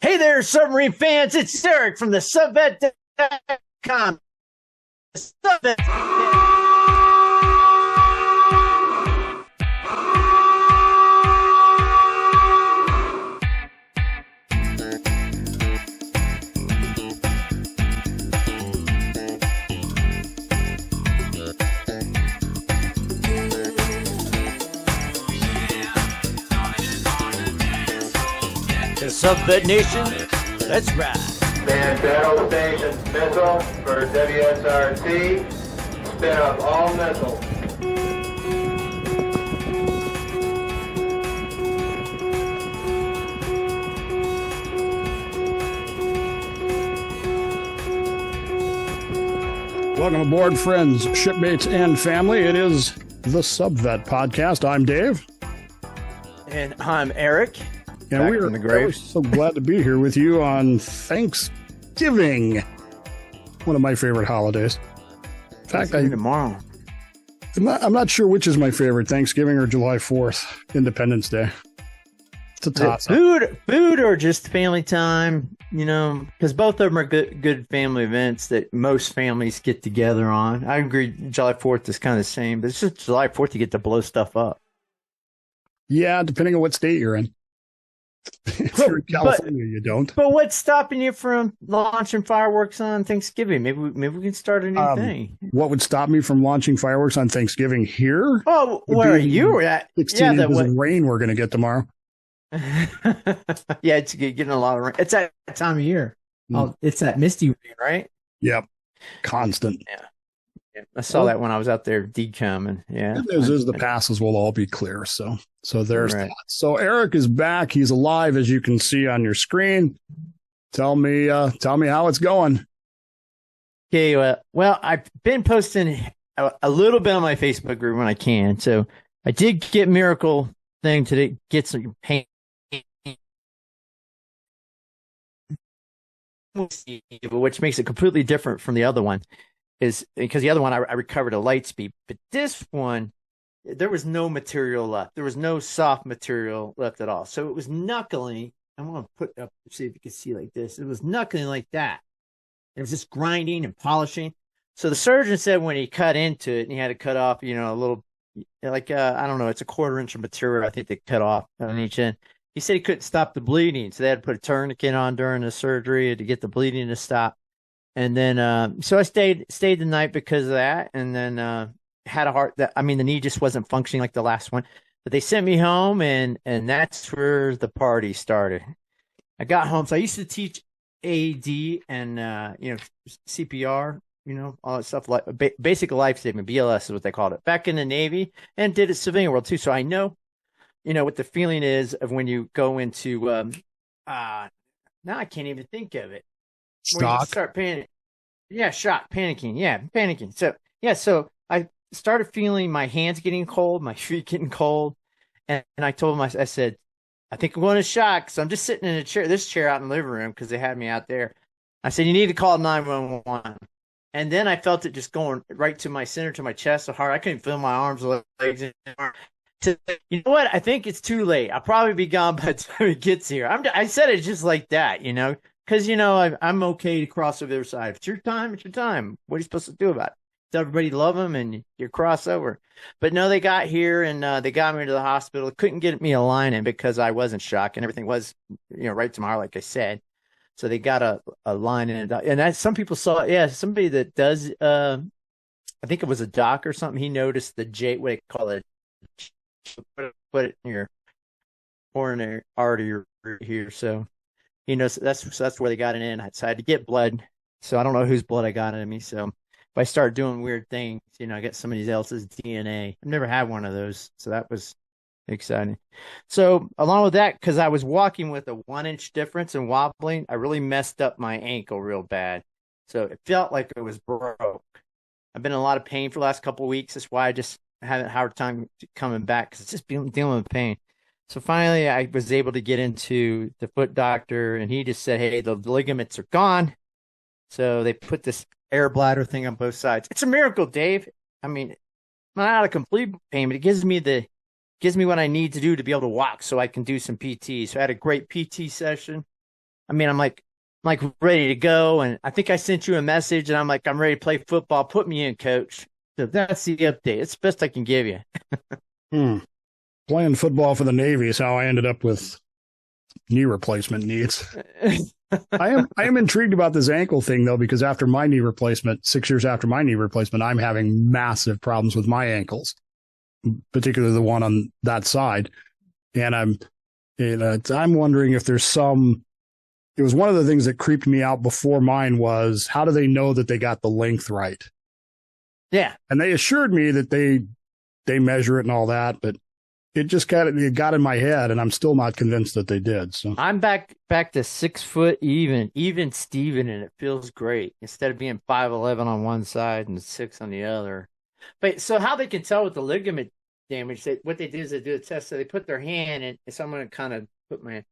Hey there, Submarine fans. It's Eric from TheSubVet.com. SubVet. The SubVet Nation, let's ride. Man, battle station missile for WSRT. Spin up all missiles. Welcome aboard, friends, shipmates, and family. It is the SubVet podcast. I'm Dave. And I'm Eric. And we are so glad to be here with you on Thanksgiving, one of my favorite holidays. In fact, tomorrow. I'm not sure which is my favorite, Thanksgiving or July 4th, Independence Day. It's a toss. Food or just family time, because both of them are good family events that most families get together on. I agree, July 4th is kind of the same, but it's just July 4th you get to blow stuff up. Yeah, depending on what state you're in. If you're in California, you don't. But what's stopping you from launching fireworks on Thanksgiving? Maybe we can start a new thing. What would stop me from launching fireworks on Thanksgiving here? Oh, where you were at? 16 inches of rain we're going to get tomorrow. Yeah, it's getting a lot of rain. It's that time of year. Oh, it's that misty rain, right? Yep. Constant. Yeah. I saw that when I was out there decoming. Yeah. Good news is the passes will all be clear. So there's right. that. So Eric is back. He's alive, as you can see on your screen. Tell me how it's going. Okay. Well, I've been posting a little bit on my Facebook group when I can. So I did get Miracle thing today. Get some paint. Which makes it completely different from the other one. Is because the other one I recovered a light speed, but this one there was no material left. There was no soft material left at all. So it was knuckling. I'm going to put up, see if you can see like this. It was knuckling like that. It was just grinding and polishing. So the surgeon said when he cut into it and he had to cut off, a little, like, I don't know, it's a 1/4 inch of material. I think they cut off on each end. He said he couldn't stop the bleeding. So they had to put a tourniquet on during the surgery to get the bleeding to stop. And then, so I stayed the night because of that. And then, had a heart the knee just wasn't functioning like the last one, but they sent me home and that's where the party started. I got home. So I used to teach AED and, CPR, all that stuff, like basic life saving, BLS is what they called it back in the Navy, and did it civilian world too. So I know, what the feeling is of when you go into, now I can't even think of it. Where you start panicking. Yeah, shock, panicking. Yeah, panicking. So I started feeling my hands getting cold, my feet getting cold. And I told him, I said, I think I'm going to shock. So I'm just sitting in this chair out in the living room because they had me out there. I said, you need to call 911. And then I felt it just going right to my center, to my chest, so hard. I couldn't feel my arms, legs anymore. You know what? I think it's too late. I'll probably be gone by the time it gets here. I said it just like that, because, I'm okay to cross over the other side. If it's your time, it's your time. What are you supposed to do about it? Tell everybody you love them and you cross over. But no, they got here and they got me to the hospital. Couldn't get me a line in because I wasn't shocked and everything was, right tomorrow, like I said. So they got a line in. And that, some people saw, somebody that does, I think it was a doc or something. He noticed the what they call it, put it in your coronary artery here. So, that's where they got it in. So I had to get blood. So I don't know whose blood I got in me. So if I start doing weird things, I get somebody else's DNA. I've never had one of those. So that was exciting. So along with that, because I was walking with a 1-inch difference and wobbling, I really messed up my ankle real bad. So it felt like it was broke. I've been in a lot of pain for the last couple of weeks. That's why I just haven't had a hard time coming back, because it's just dealing with pain. So finally, I was able to get into the foot doctor, and he just said, hey, the ligaments are gone. So they put this air bladder thing on both sides. It's a miracle, Dave. I'm not out of complete pain, but it gives me what I need to do to be able to walk so I can do some PT. So I had a great PT session. I'm like ready to go. And I think I sent you a message and I'm like, I'm ready to play football. Put me in, coach. So that's the update. It's the best I can give you. Playing football for the Navy is how I ended up with knee replacement needs. I am intrigued about this ankle thing though, because after my knee replacement, 6 years after my knee replacement, I'm having massive problems with my ankles, particularly the one on that side. And I'm wondering if there's it was one of the things that creeped me out before mine was, how do they know that they got the length right? Yeah. And they assured me that they measure it and all that, but it got in my head, and I'm still not convinced that they did. So I'm back to 6 foot even Steven, and it feels great instead of being 5'11" on one side and 6 on the other. But so how they can tell with the ligament damage, what they do is they do a test. So they put their hand in. So I'm going to kind of put my,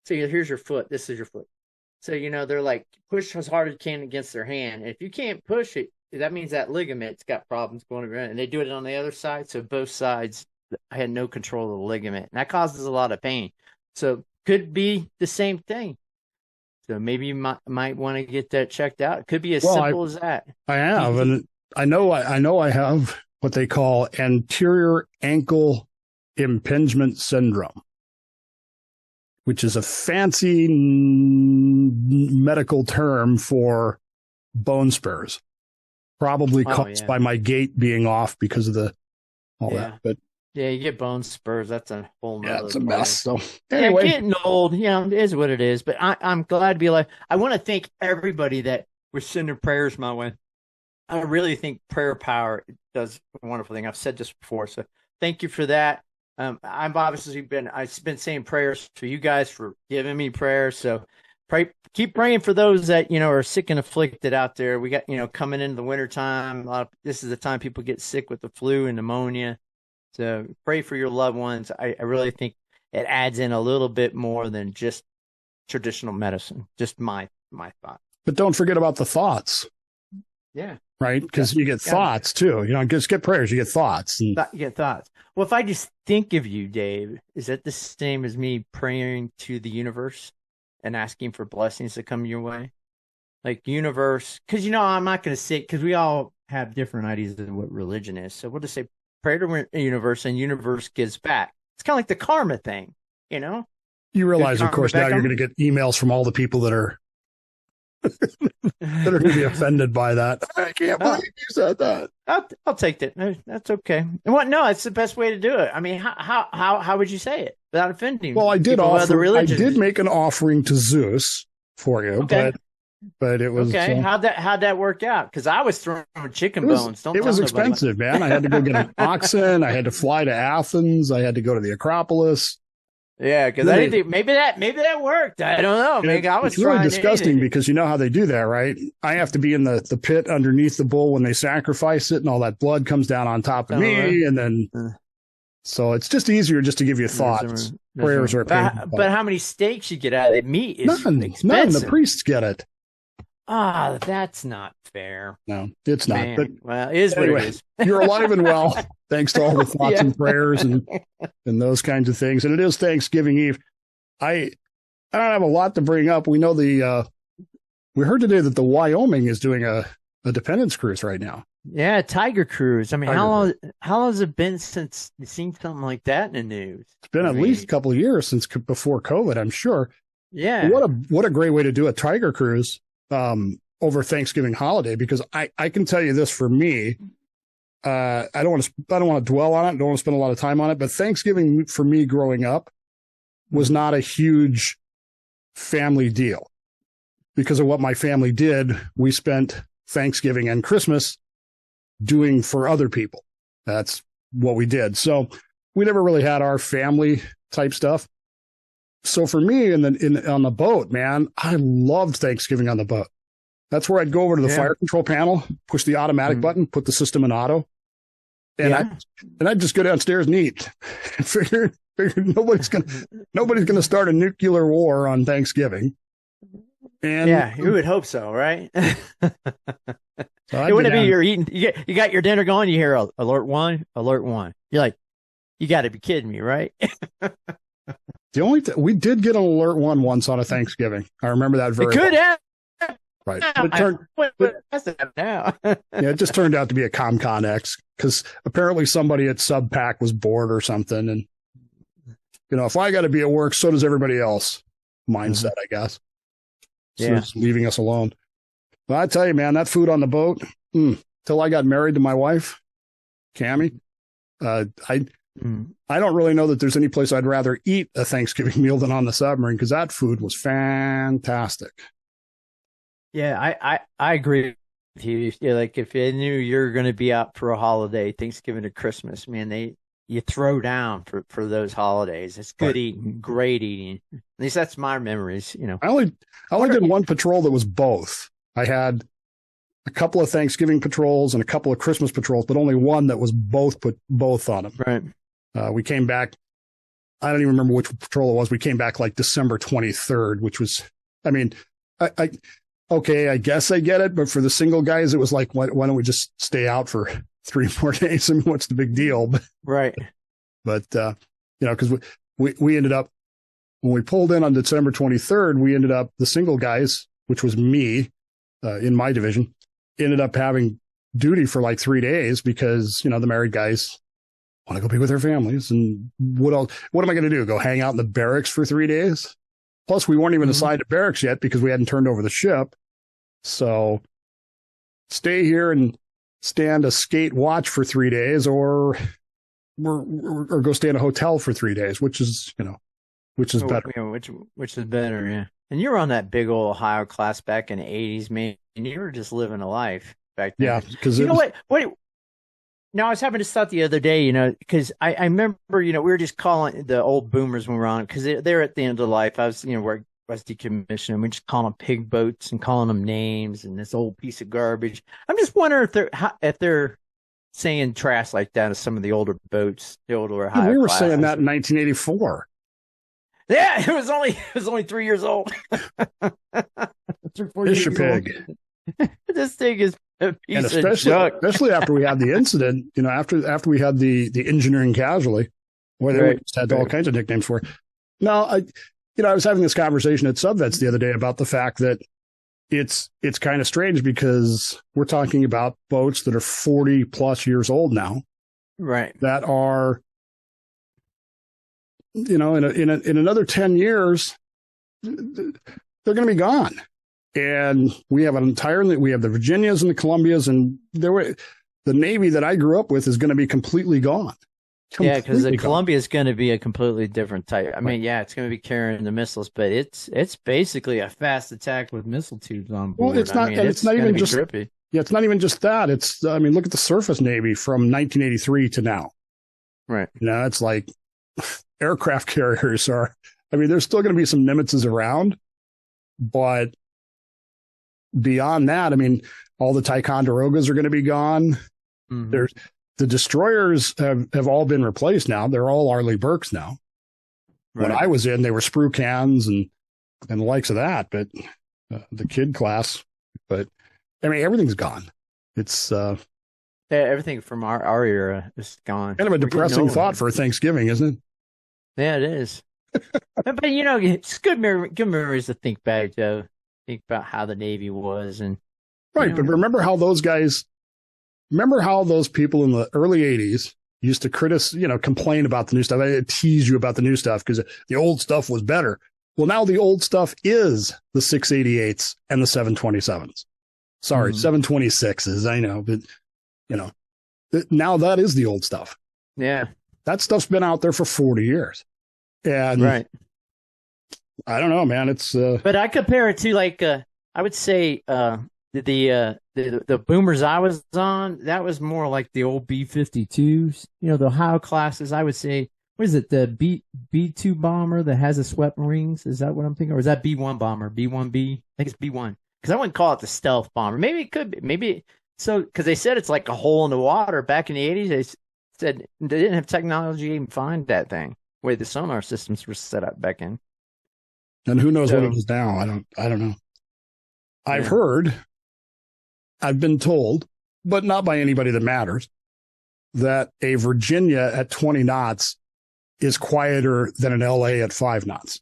so here's your foot. This is your foot. So, they're like, push as hard as you can against their hand. And if you can't push it, that means that ligament's got problems going around. And they do it on the other side. So both sides, I had no control of the ligament. And that causes a lot of pain. So could be the same thing. So maybe you might want to get that checked out. It could be as simple as that. I have. And I know I have what they call anterior ankle impingement syndrome, which is a fancy medical term for bone spurs, probably caused by my gait being off because of that. But yeah, you get bone spurs. That's a whole nother it's a mess. So anyway, getting old, it is what it is. But I'm glad to be alive. I want to thank everybody that was sending prayers my way. I really think prayer power does a wonderful thing. I've said this before, so thank you for that. I've obviously been saying prayers for you guys for giving me prayers. So keep praying for those that, are sick and afflicted out there. We got, coming into the winter time. This is the time people get sick with the flu and pneumonia. So pray for your loved ones. I really think it adds in a little bit more than just traditional medicine. Just my thought. But don't forget about the thoughts. Yeah. Right? Because you get thoughts too. Just get prayers. You get thoughts. You get thoughts. Well, if I just think of you, Dave, is that the same as me praying to the universe and asking for blessings to come your way? Like universe, because I'm not going to say, because we all have different ideas of what religion is. So we'll just say pray to the universe and universe gives back. It's kind of like the karma thing, You realize, of course, now you're going to get emails from all the people that are going to be offended by that. I can't believe you said that. I'll take that. That's okay. No, it's the best way to do it. I mean, how would you say it without offending? Well, I did make an offering to Zeus for you, okay. but it was okay. How'd that work out? Because I was throwing chicken bones. It was expensive, man. I had to go get an oxen. I had to fly to Athens. I had to go to the Acropolis. Yeah, because I didn't think maybe that worked. I don't know. Maybe I was it's really disgusting because you know how they do that, right? I have to be in the pit underneath the bull when they sacrifice it, and all that blood comes down on top of me, and then so it's just easier just to give you thoughts. Prayers are painful. But how many steaks you get out of it? Meat is expensive. None. The priests get it. That's not fair. No, it's not. Man. But well, it is anyway, what it is. You're alive and well, thanks to all the thoughts and prayers and those kinds of things. And it is Thanksgiving Eve. I don't have a lot to bring up. We know we heard today that the Wyoming is doing a Dependence cruise right now. Yeah, Tiger Cruise. I mean, how long has it been since you've seen something like that in the news? It's been at least a couple of years since before COVID, I'm sure. Yeah. What a great way to do a Tiger Cruise over Thanksgiving holiday, because I can tell you this for me, I don't want to dwell on it. Don't want to spend a lot of time on it, but Thanksgiving for me growing up was not a huge family deal because of what my family did. We spent Thanksgiving and Christmas doing for other people. That's what we did. So we never really had our family type stuff. So for me on the boat, man, I loved Thanksgiving on the boat. That's where I'd go over to the fire control panel, push the automatic button, put the system in auto, and I'd just go downstairs and eat. Figured nobody's gonna start a nuclear war on Thanksgiving. And you would hope so, right? So whenever you're eating, you got your dinner going, you hear alert one. You're like, you got to be kidding me, right? The only we did get an alert one once on a Thanksgiving. I remember that very It could well. have. Right. Now. Yeah, it just turned out to be a ComCon X because apparently somebody at SubPac was bored or something. And, if I got to be at work, so does everybody else. Mindset, I guess. So Yeah. it's leaving us alone. But I tell you, man, that food on the boat, till I got married to my wife, Cammie, I don't really know that there's any place I'd rather eat a Thanksgiving meal than on the submarine because that food was fantastic. Yeah, I agree with you. Yeah, like if you knew you're going to be out for a holiday, Thanksgiving or Christmas, man, you throw down for those holidays. It's good eating, great eating. At least that's my memories. I only did one patrol that was both. I had a couple of Thanksgiving patrols and a couple of Christmas patrols, but only one that was put both on them. Right. We came back. I don't even remember which patrol it was. We came back like December 23rd, which was, okay, I guess I get it. But for the single guys, it was like, why don't we just stay out for 3 more days? I mean, what's the big deal? Right. But because we ended up, when we pulled in on December 23rd, we ended up, the single guys, which was me in my division, ended up having duty for like 3 days because, the married guys want to go be with their families. And what am I going to do? Go hang out in the barracks for 3 days? Plus, we weren't even assigned to barracks yet because we hadn't turned over the ship. So stay here and stand a skate watch for 3 days or go stay in a hotel for 3 days, which is better. Which is better, yeah. And you were on that big old Ohio class back in the 80s, man. And you were just living a life back then. Yeah, because what? Now, I was having this thought the other day, because I remember, we were just calling the old boomers when we were on, because they're at the end of life. I was, where I was decommissioning. We just calling them pig boats and calling them names and this old piece of garbage. I'm just wondering if they're saying trash like that to some of the older boats, the older higher we were classes. saying that in 1984. Yeah, it was only 3 years old. 4 years old. Pig. This thing is a piece and of junk. especially after we had the incident, after we had the engineering casualty, where they just had all kinds of nicknames for it. No, I was having this conversation at SubVets the other day about the fact that it's kind of strange because we're talking about boats that are 40 plus years old now, right? That are, in another 10 years, they're going to be gone. And we have we have the Virginias and the Columbias, and the Navy that I grew up with is going to be completely gone. Yeah, because the Columbia is going to be a completely different type. I mean, yeah, it's going to be carrying the missiles, but it's basically a fast attack with missile tubes on board. Well, it's not even just trippy. Yeah, it's not even just that. It's look at the surface Navy from 1983 to now. Right. It's like aircraft carriers are. There's still going to be some Nimitz around, but beyond that, all the Ticonderogas are going to be gone. Mm-hmm. The destroyers have all been replaced now. They're all Arleigh Burkes now. Right. When I was in, they were sprue cans and the likes of that, but the kid class. But everything's gone. It's everything from our era is gone. Kind of a depressing thought for Thanksgiving, isn't it? Yeah, it is. But it's good memories to think back, Joe. Think about how the Navy was, and right. But remember how those people in the early 80s used to complain about the new stuff. I tease you about the new stuff because the old stuff was better. Well, now the old stuff is the 688s and the 727s. Sorry, 726s. I know, but now that is the old stuff. Yeah, that stuff's been out there for 40 years, and right. I don't know, man. It's but I compare it to I would say the boomers I was on. That was more like the old B-52s. The Ohio classes. I would say, what is it? The B-2 bomber that has the swept wings. Is that what I'm thinking, or is that B-1 bomber? B-1B. I think it's B-1 because I wouldn't call it the stealth bomber. Maybe it could be. Maybe so because they said it's like a hole in the water back in the 80s. They said they didn't have technology to even find that thing. The way the sonar systems were set up back in. And who knows what it is now? I don't know. I've heard, I've been told, but not by anybody that matters, that a Virginia at 20 knots is quieter than an LA at 5 knots.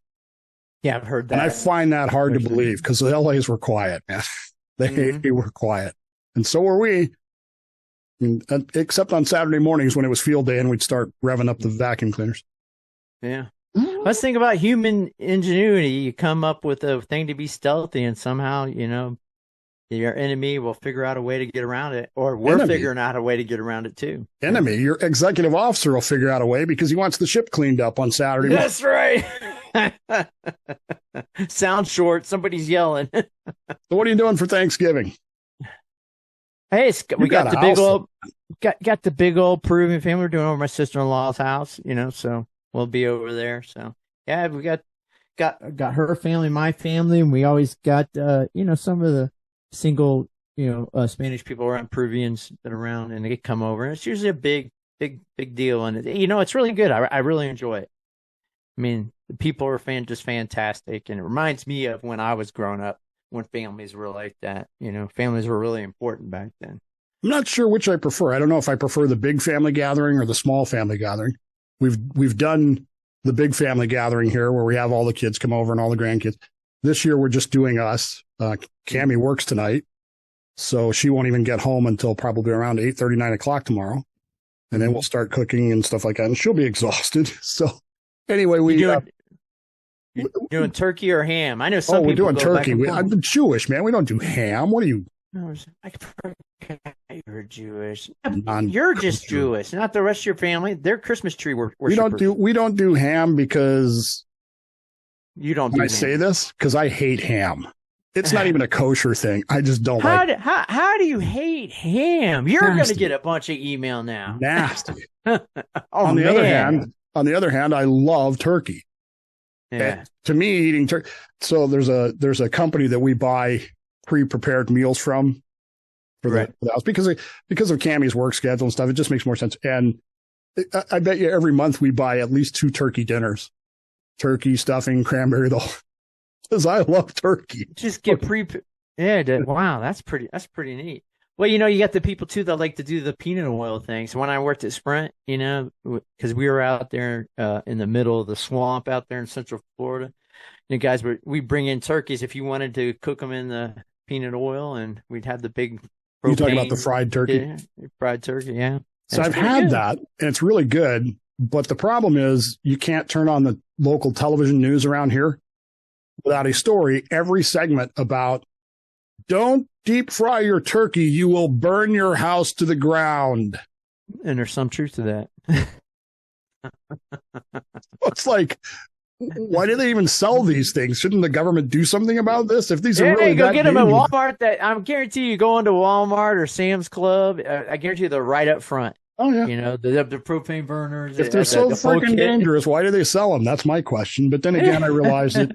Yeah, I've heard that. And I find that hard to believe because the LAs were quiet. They were quiet. And so were we. Except on Saturday mornings when it was field day and we'd start revving up the vacuum cleaners. Yeah. Let's think about human ingenuity. You come up with a thing to be stealthy and somehow, your enemy will figure out a way to get around it, or we're figuring out a way to get around it too. Enemy, your executive officer will figure out a way because he wants the ship cleaned up on Saturday morning. That's right. Sound short. Somebody's yelling. So what are you doing for Thanksgiving? Hey, we got the big old Peruvian family. We're doing over my sister-in-law's house, so we'll be over there. So yeah, we got her family, my family, and we always got some of the single Spanish people around, Peruvians that are around, and they come over. And it's usually a big deal, and it's really good. I really enjoy it. I mean, the people are just fantastic, and it reminds me of when I was growing up, when families were like that. Families were really important back then. I'm not sure which I prefer. I don't know if I prefer the big family gathering or the small family gathering. We've done the big family gathering here where we have all the kids come over and all the grandkids. This year we're just doing us. Cammie works tonight, so she won't even get home until probably around 8:30, 9 o'clock tomorrow, and then we'll start cooking and stuff like that. And she'll be exhausted. So anyway, you're doing turkey or ham? I know some people. We're doing turkey. I'm Jewish, man. We don't do ham. What are you? I forgot you're Jewish. You're just Jewish, not the rest of your family. Their Christmas tree worshippers. We don't do ham because you don't. I say this because I hate ham. It's not even a kosher thing. I just don't like it. How do you hate ham? You're going to get a bunch of email now. Nasty. On the other hand, I love turkey. Yeah. And to me, eating turkey. So there's a company that we buy pre-prepared meals from for the house because of Cammie's work schedule and stuff. It just makes more sense. And I bet you every month we buy at least 2 turkey dinners, turkey stuffing, cranberry, because I love turkey. Just get wow, that's pretty neat. Well, you got the people too that like to do the peanut oil thing. So when I worked at Sprint, because we were out there in the middle of the swamp out there in Central Florida, guys, we bring in turkeys if you wanted to cook them in the peanut oil, and we'd have the big. You talking about the fried turkey? Yeah, fried turkey, yeah. So I've had that, and it's really good. But the problem is you can't turn on the local television news around here without a story every segment about don't deep fry your turkey. You will burn your house to the ground. And there's some truth to that. It's like, why do they even sell these things? Shouldn't the government do something about this? If these are really go get them at Walmart. I guarantee you go into Walmart or Sam's Club. I guarantee you they're right up front. Oh yeah, the propane burners. If they're so freaking dangerous, why do they sell them? That's my question. But then again, I realize that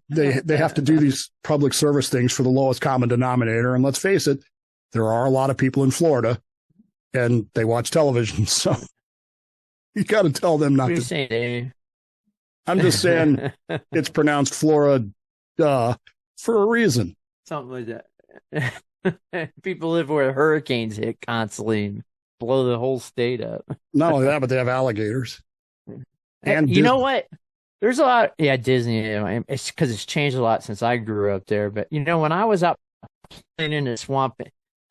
they have to do these public service things for the lowest common denominator. And let's face it, there are a lot of people in Florida, and they watch television, so you got to tell them not to. Saying, Dave? I'm just saying it's pronounced Florida for a reason. Something like that. People live where hurricanes hit constantly. Blow the whole state up. Not only that, but they have alligators. And you know what? There's a lot. Yeah, Disney. It's because it's changed a lot since I grew up there. But when I was out playing in the swamp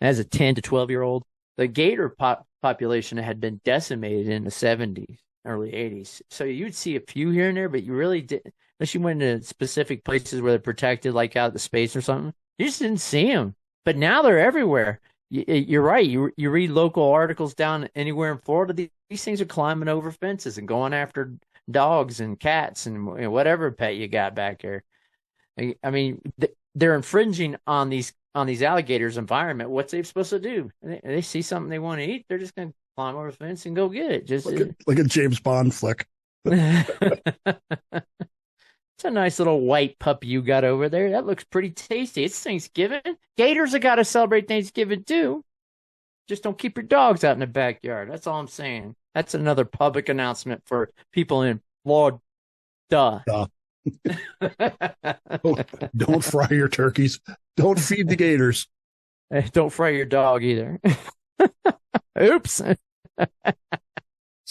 as a 10 to 12-year-old, the gator population had been decimated in the 70s, early 80s. So you'd see a few here and there, but you really didn't, unless you went to specific places where they're protected, like out the space or something. You just didn't see them. But now they're everywhere. You're right. You read local articles down anywhere in Florida. These things are climbing over fences and going after dogs and cats and whatever pet you got back there. I mean, they're infringing on these alligators' environment. What's they supposed to do? They see something they want to eat, they're just going to climb over the fence and go get it. Just like a James Bond flick. It's a nice little white puppy you got over there. That looks pretty tasty. It's Thanksgiving. Gators have got to celebrate Thanksgiving too. Just don't keep your dogs out in the backyard. That's all I'm saying. That's another public announcement for people in Florida. Don't fry your turkeys. Don't feed the gators. Don't fry your dog either. Oops.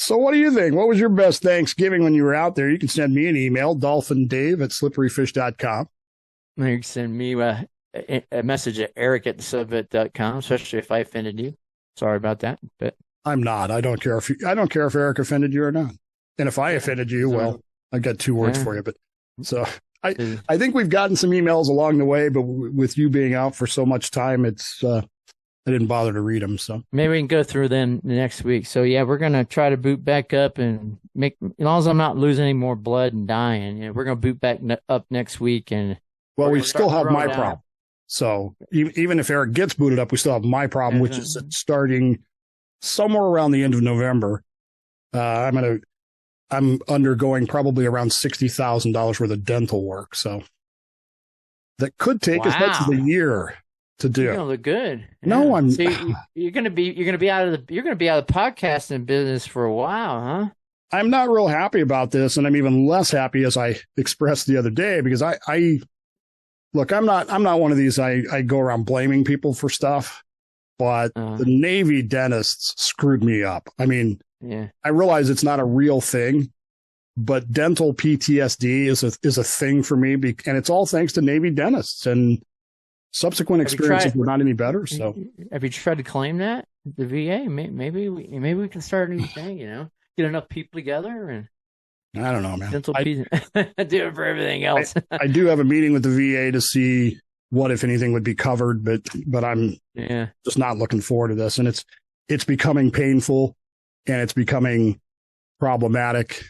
So what do you think? What was your best Thanksgiving when you were out there? You can send me an email, dolphindave@slipperyfish.com. You can send me a message at eric@thesubvet.com, especially if I offended you. Sorry about that, but I'm not. I don't care if Eric offended you or not. And if I offended you, well, I've got two words for you. But so I think we've gotten some emails along the way, but with you being out for so much time, it's I didn't bother to read them. So maybe we can go through them next week. So yeah, we're gonna try to boot back up and make, as long as I'm not losing any more blood and dying. We're gonna boot back up next week. And well, we still have my problem. So even if Eric gets booted up, we still have my problem, which is starting somewhere around the end of November. I'm undergoing probably around $60,000 worth of dental work. So that could take as much as a year to do. You're gonna look good. No, I'm. See, you're gonna be out of the podcasting business for a while, huh? I'm not real happy about this, and I'm even less happy, as I expressed the other day, because I look. I'm not one of these. I go around blaming people for stuff, but the Navy dentists screwed me up. I mean, I realize it's not a real thing, but dental PTSD is a thing for me, and it's all thanks to Navy dentists, and subsequent experiences were not any better. So, have you tried to claim that the VA? Maybe we can start a new thing. Get enough people together, and I don't know, man. Dental do it for everything else. I do have a meeting with the VA to see what, if anything, would be covered, but I'm just not looking forward to this, and it's becoming painful, and it's becoming problematic,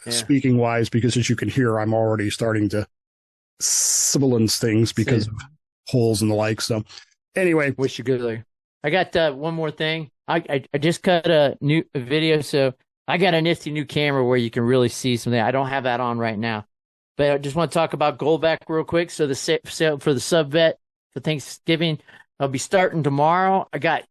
speaking wise, because as you can hear, I'm already starting to sibilance things because of holes and the like. So anyway, wish you good luck. I got one more thing. I just cut a new video, so I got a nifty new camera where you can really see something. I don't have that on right now, but I just want to talk about GoldBack real quick. So the sale for the SubVet for Thanksgiving, I'll be starting tomorrow. I got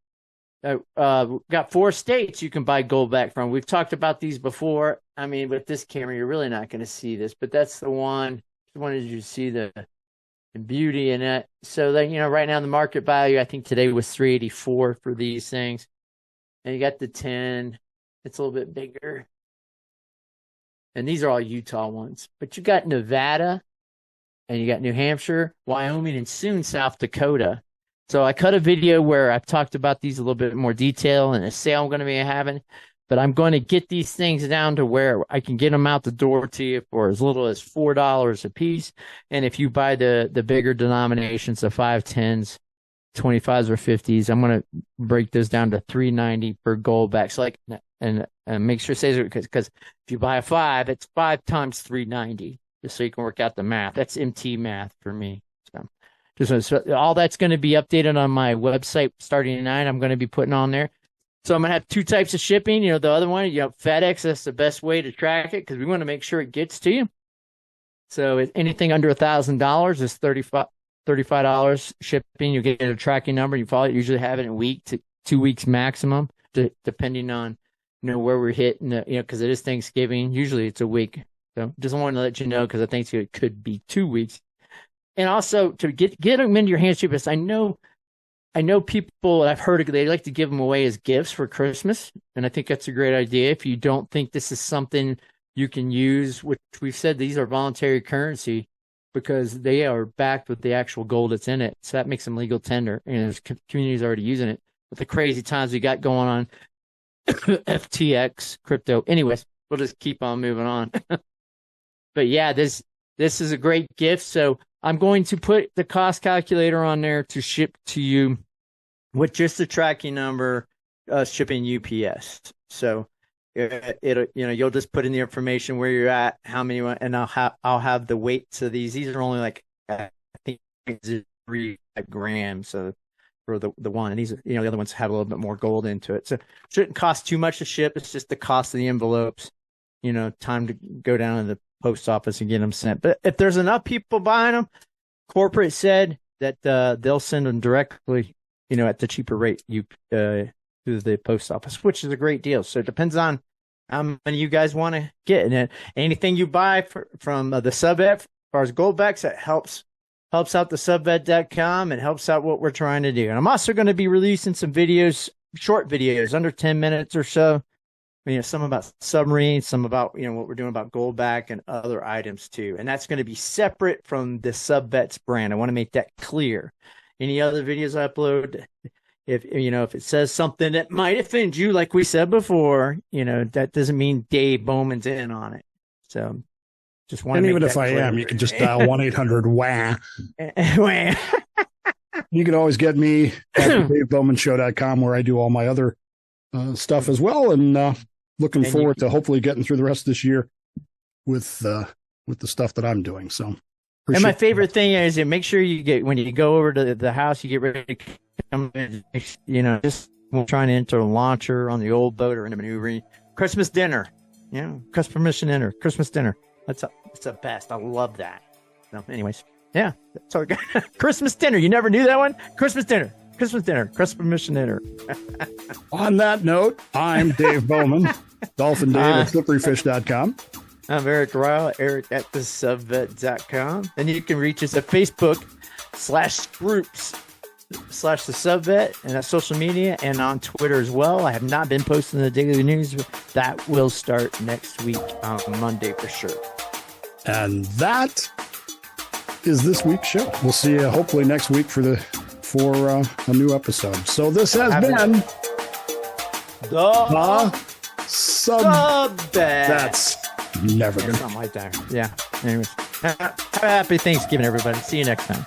4 states you can buy GoldBack from. We've talked about these before. I mean, with this camera, you're really not going to see this, but that's the one. Just wanted you to see the beauty in it. So that, right now the market value, I think today was $384 for these things. And you got the 10. It's a little bit bigger. And these are all Utah ones. But you got Nevada, and you got New Hampshire, Wyoming, and soon South Dakota. So I cut a video where I've talked about these a little bit more detail and a sale I'm going to be having. But I'm going to get these things down to where I can get them out the door to you for as little as $4 a piece. And if you buy the bigger denominations, the 5, 10s, 25s, or 50s, I'm going to break those down to $3.90 per GoldBack. So and make sure it says it, because if you buy a 5, it's 5 times $3.90, just so you can work out the math. That's MT math for me. So all that's going to be updated on my website starting tonight. I'm going to be putting on there. So I'm going to have 2 types of shipping. The other one, FedEx, that's the best way to track it, because we want to make sure it gets to you. So anything under $1,000 is $35 shipping. You get a tracking number. You probably usually have it in a week to 2 weeks maximum, depending on where we're hitting. Because it is Thanksgiving. Usually it's a week. So just wanted to let you know, because I think it could be 2 weeks. And also to get them into your hands cheapest. I know people, I've heard they like to give them away as gifts for Christmas, and I think that's a great idea. If you don't think this is something you can use, which we've said these are voluntary currency because they are backed with the actual gold that's in it, so that makes them legal tender, and there's communities already using it. With the crazy times we got going on, FTX, crypto. Anyways, we'll just keep on moving on. But yeah, this is a great gift. So I'm going to put the cost calculator on there to ship to you with just the tracking number, shipping UPS. So you'll just put in the information where you're at, how many, and I'll have the weights of these. These are only like, I think 3 grams. So for the one, and these, the other ones have a little bit more gold into it. So it shouldn't cost too much to ship. It's just the cost of the envelopes, time to go down to the post office and get them sent. But if there's enough people buying them, corporate said that they'll send them directly, at the cheaper rate to the post office, which is a great deal. So it depends on how many you guys want to get. And anything you buy from the SubVet, as far as GoldBacks, that helps out the TheSubVet.com and helps out what we're trying to do. And I'm also going to be releasing some videos, short videos, under 10 minutes or so, some about Submarine, some about, what we're doing about GoldBack and other items too. And that's going to be separate from the SubVet's brand. I want to make that clear. Any other videos I upload, if it says something that might offend you, like we said before, that doesn't mean Dave Bowman's in on it. So just want to make even that if I clear. am, you can just dial 1-800-WAH. You can always get me at DaveBowmanShow.com, where I do all my other stuff as well. And looking forward to hopefully getting through the rest of this year with the stuff that I'm doing. So, and my favorite thing is, make sure when you go over to the house, you get ready to come in, just trying to enter a launcher on the old boat or in a maneuvering. Christmas dinner, Christmas dinner. That's the best. I love that. So anyways, yeah, that's all we got. Christmas dinner. You never knew that one? Christmas dinner, Christmas permission dinner. On that note, I'm Dave Bowman, Dolphin Dave at slipperyfish.com. I'm Eric Ryle, Eric at TheSubVet.com. And you can reach us at Facebook/groups/TheSubVet, and at social media and on Twitter as well. I have not been posting the daily news, but that will start next week on Monday for sure. And that is this week's show. We'll see you hopefully next week for a new episode. So this has been the SubVet. That's never going to. Something like that. Yeah. Anyways, have a happy Thanksgiving, everybody. See you next time.